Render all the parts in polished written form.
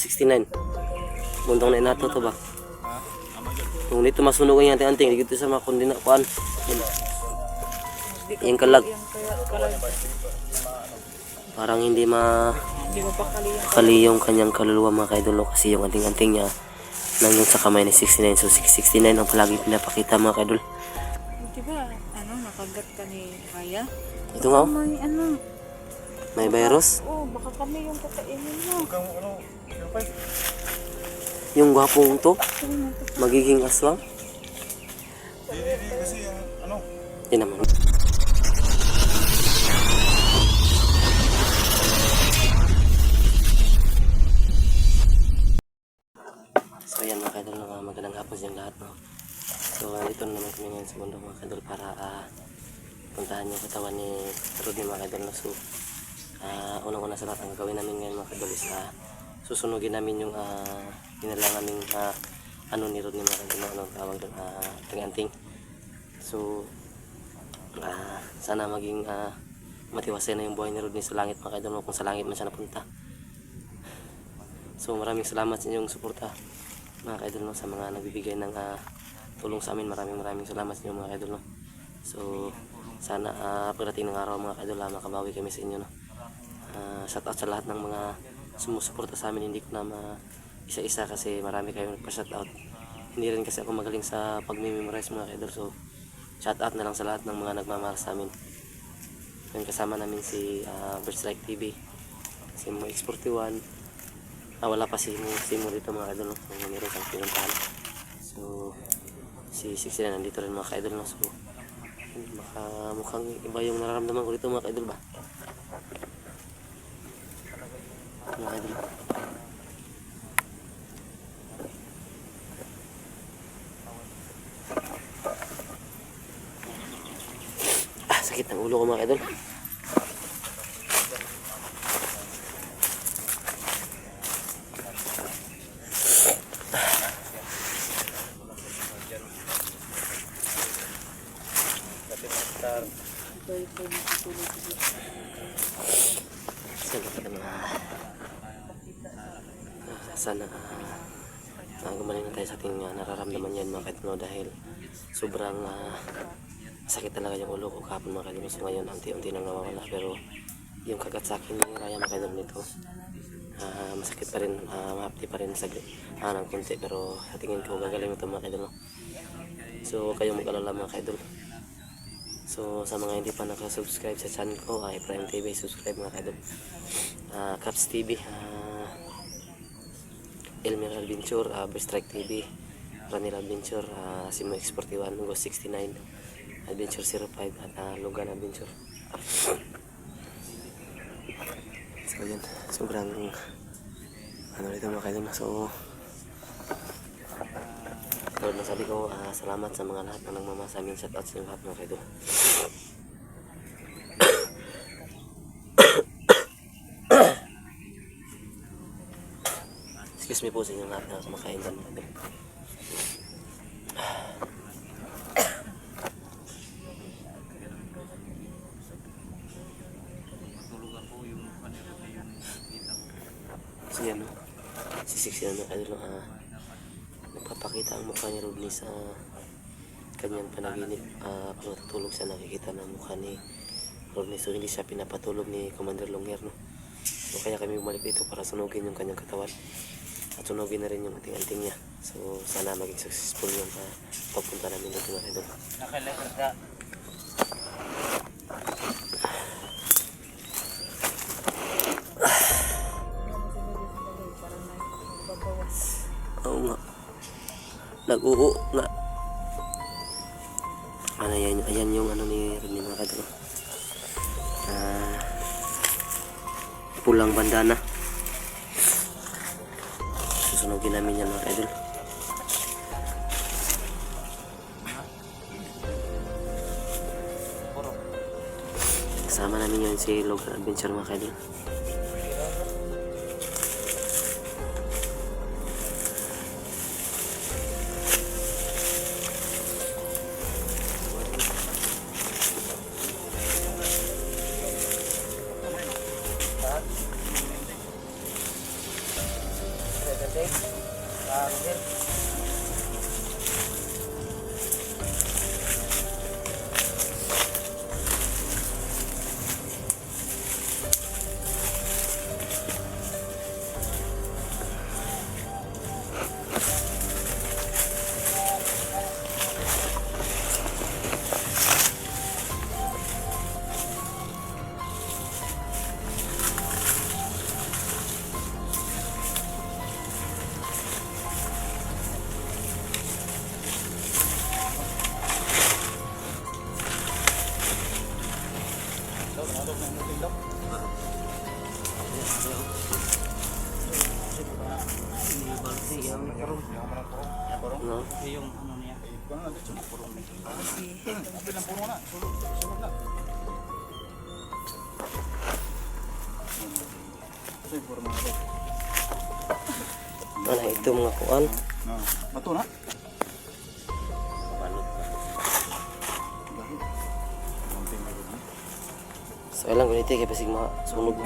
69. Muntong na inato to ba? Kung dito masunog ang anting-anting, dito sa mga kundi na kuan. Yung kalag. Parang hindi pakali yung kanyang kaluluwa mga kaidol kasi yung anting-anting niya nandun sa kamay ni 69. So 669 ang palagi pinapakita mga kaidol. Diba, nakagat ka ni Haya? Ito nga, may virus. Baka kami yung kakainin mo. Yung gwapong to, magiging aswang. Kasi yung Yan naman. So yan mga kadol, magandang hapon sa lahat. No? So dito na naman kami ngayon sa mundo mga kadol para puntahan yung katawan ni Rudy mga kadol. No? So unang-una sa lahat ang gagawin namin ngayon mga kadol is susunugin namin yung nilalang namin ni Rudy mga kadol. Anong tawag doon? Anting-anting. So sana maging matiwasay na yung buhay ni Rudy sa langit mga kadol, kung sa langit man siya napunta. So maraming salamat sa inyong suporta mga kaidol, no, sa mga nagbibigay ng tulong sa amin. Maraming salamat sa inyo mga kaidol, no. So sana pagdating ng araw mga kaidol makabawi kami sa inyo, no. Shout out sa lahat ng mga sumusuporta sa amin. Hindi ko na isa-isa kasi marami kayong nagpa-shout out. Hindi rin kasi ako magaling sa pag-memorize mga kaidol. So shout out na lang sa lahat ng mga nagmamahal sa amin. Yung kasama namin si Berstrike TV, si Mo X41. Wala pa si Mo dito mga kaidol, no? So meron siyang pinuntahan. So si 69 nandito rin mga kaidol, no? So mukhang iba yung nararamdaman ko dito mga kaidol ba? Mga kaidol. Sakit ng ulo ko mga kaidol. Sana gumaling na tayo sa ating nararamdaman yan mga kaidol, no? Dahil sobrang sakit talaga yung ulo ko kahapon mga kaidol. So ngayon unti-unti nang nawawala, pero yung kagat sa akin ni Raya mga kaidol nito masakit pa rin, mahapdi pa rin ng konti, pero sa tingin ko gagaling ito mga kaidol, no? So kayong mag-alala mga kaidol. So sa mga hindi pa nakasubscribe sa channel ko, Prime TV, subscribe mga kaidol. Caps TV, Elmer Adventure, Berstrike TV, Ranil Adventure, si Mo X41, Ghost 69, Adventure 05, at Logan Adventure. So yan, sobrang dito mga kaidol. So tulad na sabi ko, salamat sa mga lahat na nagmamahal sa amin. Shout out sa lahat mga kaidol. Excuse me po sa inyo lahat na kumakain dyan mga kaidol. So yan, si 69 mga kaidol, nagpapakita ang mukha ni Rodney sa kanyang panaginip. Pag natutulog siya, nakikita ng mukha ni Rodney. So hindi siya pinapatulog ni Commander Longer, no? So kaya kami bumalik dito para sunugin yung kanyang katawan at sunugin na rin yung anting-anting niya. So sana maging successful yung pagpunta namin dito mga kaidol. Oo nga, nag-uho nga. Ayan yung ni Rodney mga kaidol. Pulang bandana. Susunugin namin yan mga kaidol. Kasama namin yun si Logan Adventure mga kaidol. No? Yung ano niya. Ano ito mga kuan? Bato na. So ilang kuniti kay pasig sunog.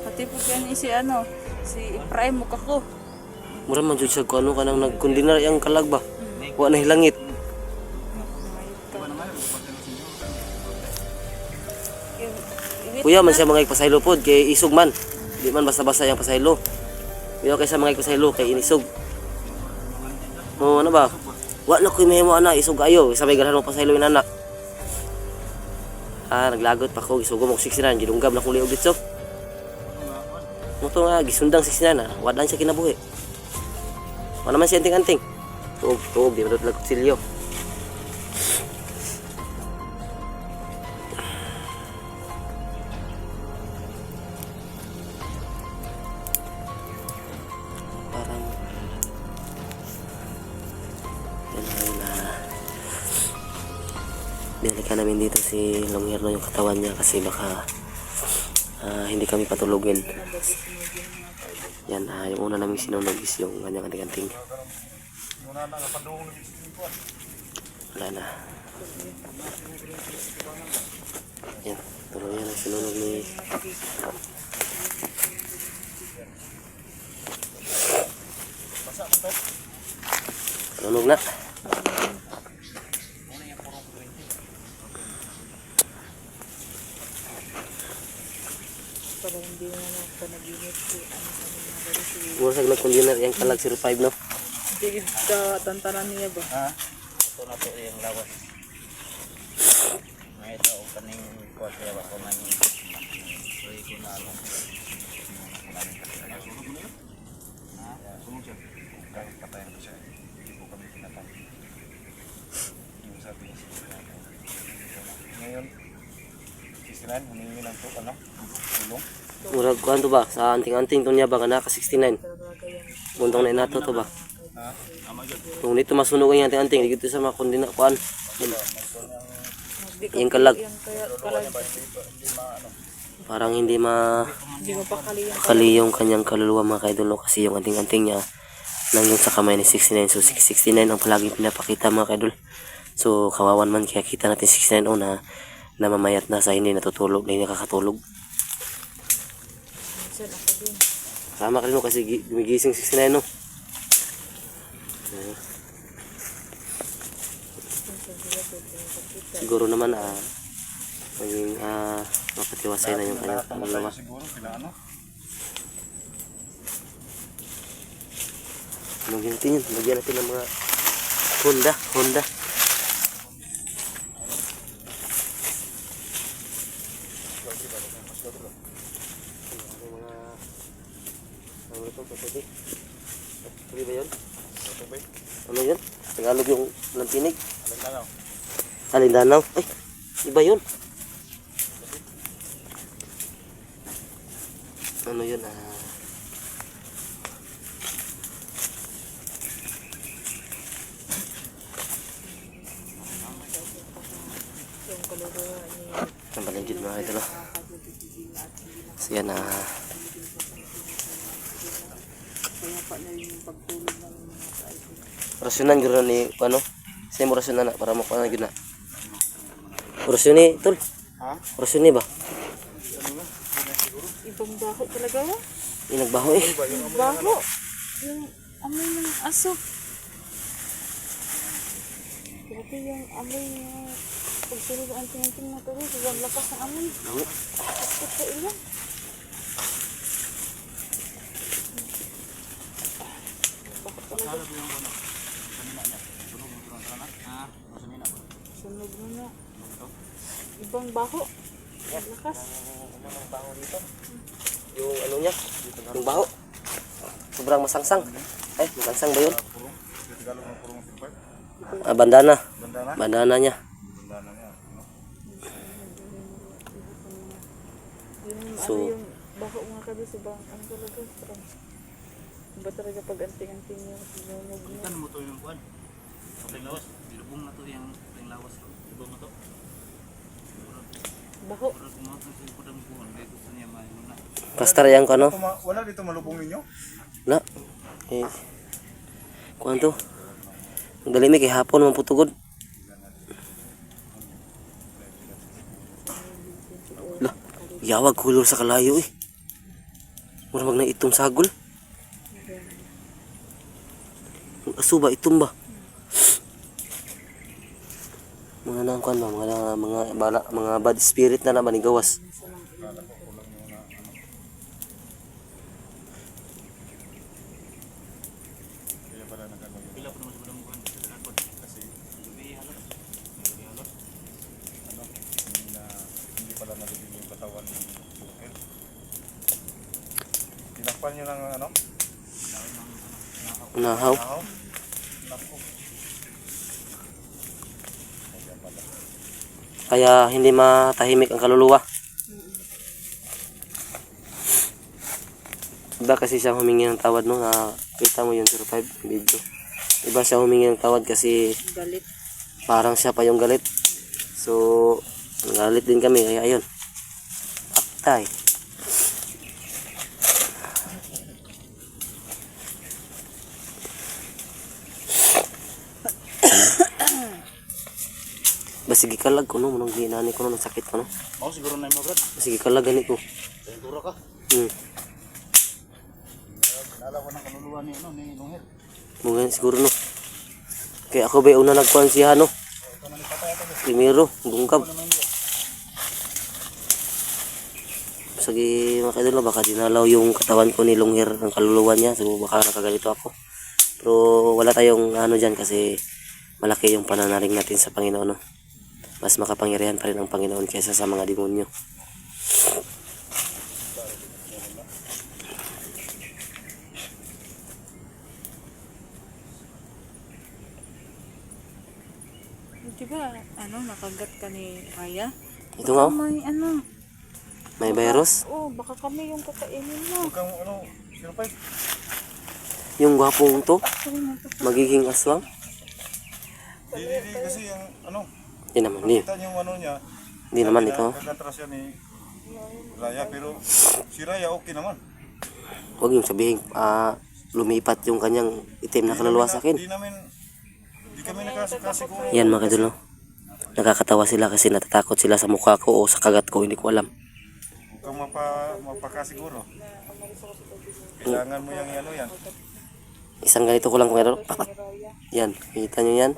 Pati po yan si ano, si Efraim Mukako. Mura man jud sa kuno kanang nagkondinar yang kalag ba. Wa na hilangit. Kuya man siya mga pasaylo pod kay isog man. Di man basta-basta yang pasaylo. Kuya kaysa mga pasaylo kay inisog. Oh ano ba? Wa na koy mahimo ana isog ayo sabay ganahan mo pasaylo ina anak. Naglagot pa ko gisugom og 69 gidunggab na kong liog dito. Moto nga gisundang 69 wadan siya kinabuhi. Wa naman siya anting-anting. Tuog di madot lagkutsilyo. Parang yan na binalikan namin dito si Longhierno yung katawan niya kasi baka hindi kami patulugin. Yan, yung una namin sinunog is yung kanyang anting-anting. Wala na. Yan, tuloy yan ang sinunog ni sinunog na. Para hindi na nagpanaginip si ano sa mga bali si Murasag nag-conditioner yung kalag 05 no? Hindi ka tantanan niya ba? Ito na po yung lawas. May ito o kaning kuwan kaya ba ko man yung ko na alam. Sunog siya. Kahit patayin ko siya. Hindi po kami pinatay. Yung sabi niya ngayon, 69, humingi ng to, ano? Tulong. Murag kuhan to ba? Sa anting-anting to niya ba ka naka 69? Talaga yan. Muntong na inato to ba? Ha? Ama dyan. Kung dito masunog yung anting-anting, dito sa mga kondina kuhan. Hindi ka Yung kalag. yan kaya kalag. Parang hindi Hindi mo pa kali yung kali yung kanyang kaluluwa mga kaidol no? Kasi yung anting-anting niya nandun sa kamay ni 69. So 69 ang palaging pinapakita mga kaidol. So kawawan man kaya kita natin 69 o na namamayat na sa hindi natutulog, hindi nakakatulog. minsan ako din. Sama ka rin mo kasi gumigising 69 no. Minsan sila pwede nakakita. Siguro naman maging mapatiwasay na yung kanyang Tamatay kaluluwa. siguro, sila ano? Lagyan natin yun. Lagyan natin ng mga Honda. Pwede ba yun? Ano yun? Tagalog yung lampinig. Alindanaw. Ay, iba yun. Ano yun? Yung kaluluwa niya. Ang paligid mga ito no. So yan Kaya pa na rin yung pagtulog ng mga ka-idol. Rasyonan gano'n ni, ano? Sa'yo mo rasyonan na, para makuha na yun na. Rasyon ni, tol. Ha? Rasyon ni ba? Ano na? Ibang baho talaga ba? Yung nagbaho eh. Baho. Yung amoy ng aso. Grabe yung amoy ng pagsunod ang tingin na tuloy. Sobrang lakas ng amoy. Bakit ko ilan? Bakit talaga? Sunog mo na. Ibang baho. Ang lakas. Yung ano niya, yung baho. Sobrang masangsang. Ay, masangsang ba yun? Tagalog ng purong silver. Bandana. Bandana. Bandana niya. Bandana niya. No? Yung So- ano yung baho nga kami sa bang ano talaga parang iba talaga pag anting-anting yung sinunog mo. Kan mo to yung kuan. Sa lawas, dilubong na to yung lawas. Dilubong na to. Baho. Pero kung mga sa pudang buwan, kaya gusto niya maayun na. Pastor yang ko, no? Wala dito malubong ninyo? Na. Eh. Kuan to. Ang dali mi kay hapon man putugod. Lah, yawag kulor sa kalayo eh. Mura mag na itong sagol. Ang aso ba itom ba? Mga nang kuan ba, mga bad spirit na naman gawas. Kaya pala nagano yun. Pila po naman sa pudang buwan. Kasi Gabi halot. ano, hindi pala nalibing yung katawan ng bukid. Tinakpan nyo ng ano? Nahaw. Nahaw? Naku. Kaya hindi matahimik ang kaluluwa. Iba kasi siya humingi ng tawad no, nakita mo yung 05 video. Iba siya humingi ng tawad kasi Galit. parang siya pa yung galit. So, galit din kami kaya ayun. Aktay. Basigi kalag ko no, manong ginani ko no, sakit ko no. Oh, siguro na mo brad. Basigi kalag gani ko. Tengtura ka. Nala ko ng kaluluwa ni ano ni Lunghel. Mungkin siguro no. Kaya ako ba una nagkuhan siya no. Primero, bungkab. Sige mga kaidol, baka dinalaw yung katawan ko ni Lungher ng kaluluwa niya. So baka nakagalito ako. Pero wala tayong ano dyan kasi malaki yung pananaring natin sa Panginoon. No? Mas makapangyarihan pa rin ang Panginoon kaysa sa mga demonyo. Di ba, ano, nakagat ka ni Raya? Ito nga, oh, May ano, may virus. baka kami yung kakainin mo. Huwag kang ano, 05. Yung gwapong to, magiging aswang. Di kasi yung ano, Hindi naman, hindi. kita niyo yung ano niya. Hindi naman ito. Nagkatras yan ni Raya, pero si Raya okay naman. Huwag yung sabihin, lumipat yung kanyang itim na kaluluwa sa akin. Di kami nakasiguro. Yan mga kaidol, no? Nakakatawa sila kasi natatakot sila sa mukha ko o sa kagat ko, hindi ko alam. Huwag kang mapakasiguro. Kailangan mo yung ano yan. Isang ganito ko lang kung meron. Papak. Yan, kita nyo yan.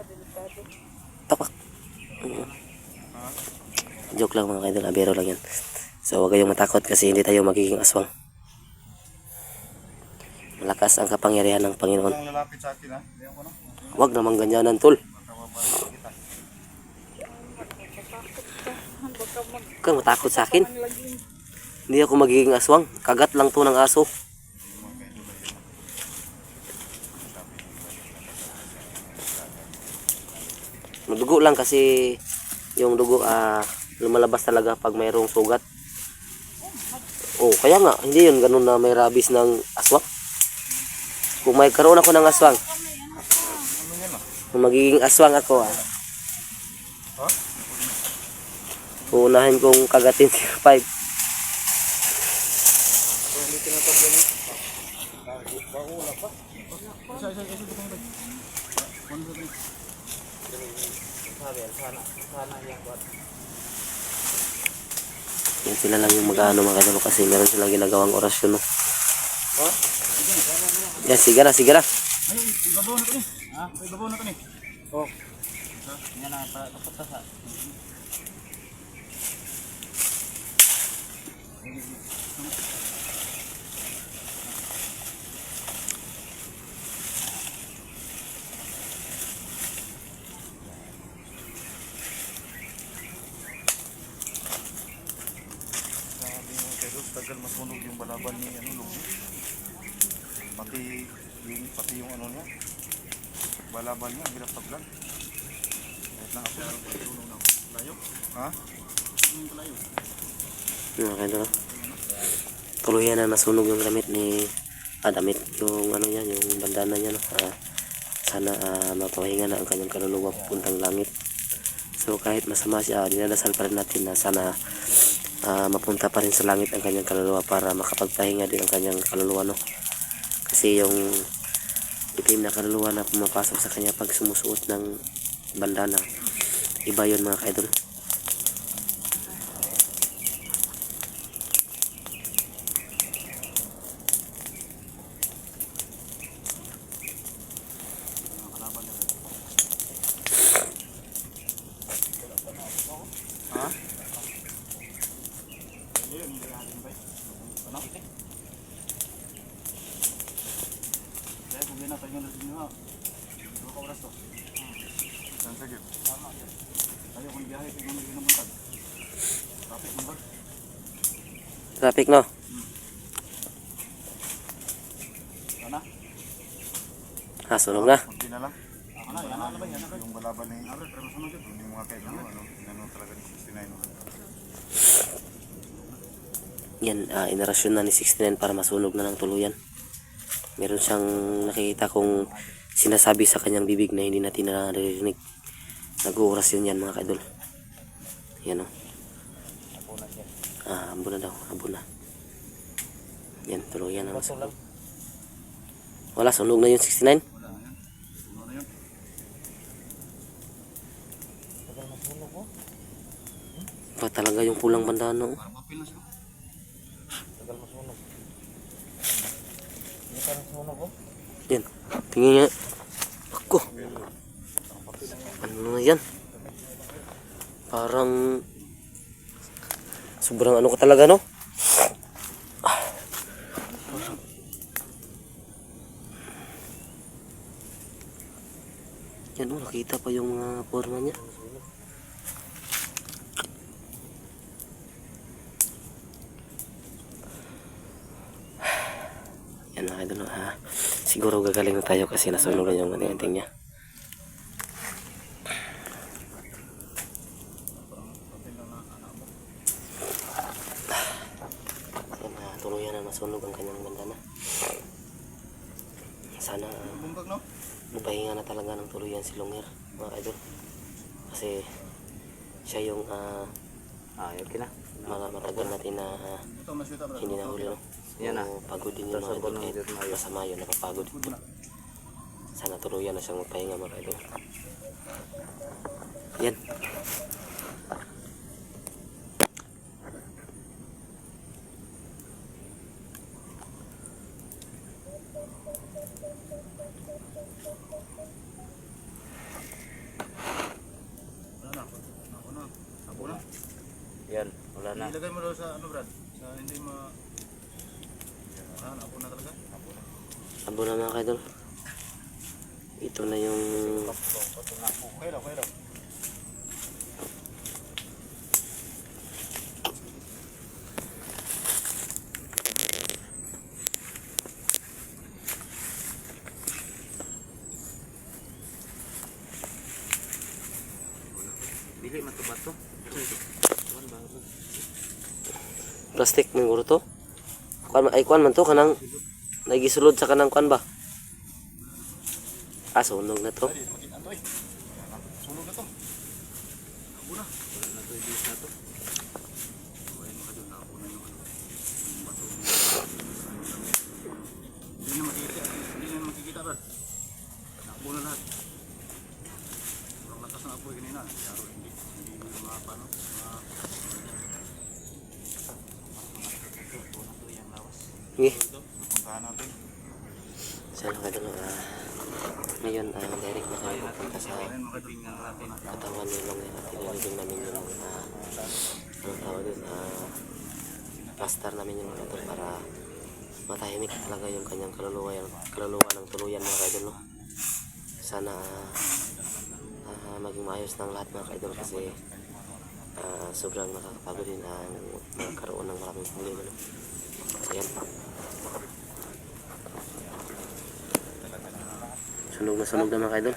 Papak. Joke lang mga kaidol, biro lang yan. So huwag kayong matakot kasi hindi tayo magiging aswang. Malakas ang kapangyarihan ng Panginoon. Huwag kang lalapit sa akin ha. Hindi ako ano. Huwag naman ganyanan, tol. Makababaran kita. Huwag kang matakot sa akin. Hindi ako magiging aswang. Kagat lang to ng aso. Dugo lang kasi yung dugo lumalabas talaga pag mayroong sugat. Oh, kaya nga, hindi yun ganun na may rabies ng aswang. Kung may karoon ako ng aswang, kung magiging aswang ako Ha? uunahin kong kagatin si 5. Hindi tinatag ganun. Wala pa. Isa dito ba? Ano ba ito? Sabi, sana yan buat. Yan sila lang yung mag-ano mga idol kasi meron silang ginagawang orasyon, no? Yan, sige na. Ay, ibabaw na to ni. Ha? Ibabaw na to ni. Oh. Yan na para tapos sa. Sabi mo kayo, tagal masunog yung balaban ni ano, Lugi. Pati yung ano niya. Balaban niya, hirap taglan. Kahit na ako tulong na layo. Ha? Layo. Yung mga idol, no? Tuluyan na nasunog yung damit ni damit yung ano niya, yung bandana niya, no? Sana mapahinga na ang kanyang kaluluwa puntang langit. So kahit masama siya, dinadasal pa rin natin na sana mapunta pa rin sa langit ang kanyang kaluluwa para makapagpahinga din ang kanyang kaluluwa, no? Kasi yung itim na kaluluwa na pumapasok sa kanya pag sumusuot ng bandana, iba yun mga kaidol. Ha? Kaya kung ginatay nyo na din nyo ha. Dua ka oras to. Saan sige? Tama. Ayaw kong biyahe kung ano yung namuntag. Traffic number. Traffic, no? Sana? Sunog na. Kunti na lang. Yan na ba yan? Yung balaban ni Abre, pero masunod yun. yung mga kayo, ano talaga ni 69. Yan, inarasyon na ni 69 para masunog na ng tuluyan. Meron siyang nakikita kung sinasabi sa kanyang bibig na hindi natin naririnig. Nag-uurasyon yan mga kaidol. Yan, o. Abo na daw, abo na. Yan, tuluyan na masunog. Wala, sunog na yung 69. Wala yan. Ano na yun? Tagal masunog ko. Pa talaga yung pulang bandana, o. Parang mapil na siya. Tagal masunog. Hindi pa rin sunog ko. Yan, tingin nga. Ako. Ano na yan? Parang sobrang ano ka talaga, no? Yan, oh, nakita pa yung mga forma niya. Yan mga idol, siguro gagaling na tayo kasi nasunog na yung anting niya. Yan, tuluyan na nasunog ang kanyang bandana. Sana Bumbag no? mapahinga na talaga ng tuluyan si Longher mga idol. Kasi siya yung Okay na. matagal natin na Ito, mas kita bro. hindi nahuli, no? Yan na. Pagod din yung mga idol kahit masama yun, napapagod. Sana tuluyan na siyang magpahinga mga idol. Yan. Yan, wala na. Ilagay mo daw sa ano, Brad? Sa hindi ma... Saan? Apo na talaga? Apo na. Abo na mga idol. Ito na yung Okay lang. Dili matubat to. plastic may guro to. Kuan man to kanang nagisulod sa kanang kuan ba? Sunog na to. Sunog na to. Abo na. Wala na to ibig na to. Ay makadun na ako na yung ano. Yung bato. Hindi na makita. Sige. Puntahan natin. So mga idol, ngayon direct na kami pupunta sa katawan ni Long. Tinilibing namin yung anong tawag dun, pastor namin yung mga idol para matahimik talaga yung kanyang kaluluwa ng tuluyan mga kaidol, no? Sana maging maayos ng lahat mga kaidol kasi sobrang nakakapagod din ang magkaroon ng maraming problema, no? Ayan. Sunog na mga kaidol.